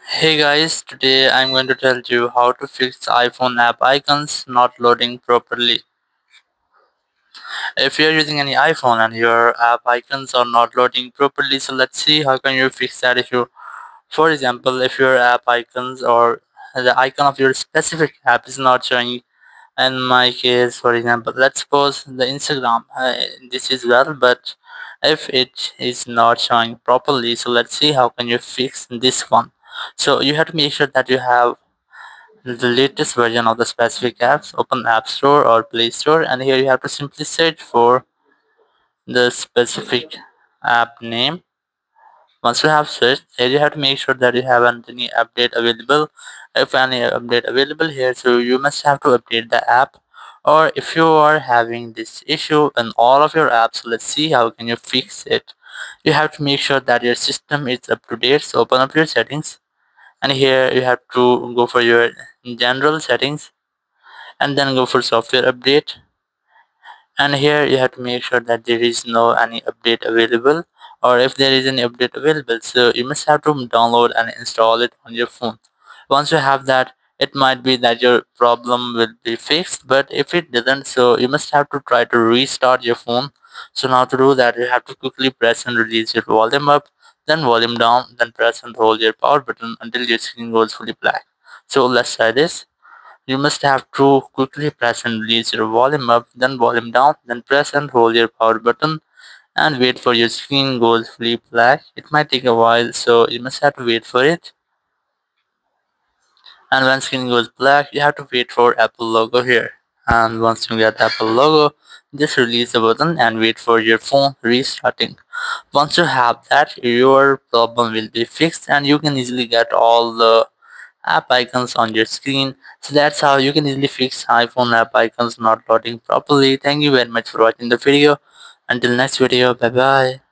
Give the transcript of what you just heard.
Hey guys, today I'm going to tell you how to fix iPhone app icons not loading properly. If you're using any iPhone and your app icons are not loading properly, so let's see how can you fix that. For example, if your app icons or the icon of your specific app is not showing. In my case, for example, let's suppose the Instagram, this is well, but if it is not showing properly, so let's see how can you fix this one. So you have to make sure that you have the latest version of the specific apps. Open App Store or Play Store, and here you have to simply search for the specific app name. Once you have searched, here you have to make sure that you have any update available. If any update available here, so you must have to update the app. Or if you are having this issue in all of your apps, let's see how can you fix it. You have to make sure that your system is up to date. So open up your settings, and here you have to go for your general settings, and then go for software update, and here you have to make sure that there is no any update available, or if there is any update available, so you must have to download and install it on your phone. Once you have that, it might be that your problem will be fixed, but if it doesn't, so you must have to try to restart your phone. So now to do that, you have to quickly press and release your volume up, then volume down, then press and hold your power button until your screen goes fully black. So let's try this. You must have to quickly press and release your volume up, then volume down, then press and hold your power button and wait for your screen goes fully black. It might take a while, so you must have to wait for it. And when screen goes black, you have to wait for Apple logo here. And once you get Apple logo, just release the button and wait for your phone restarting. Once you have that, your problem will be fixed and you can easily get all the app icons on your screen. So that's how you can easily fix iPhone app icons not loading properly. Thank you very much for watching the video. Until next video, bye bye.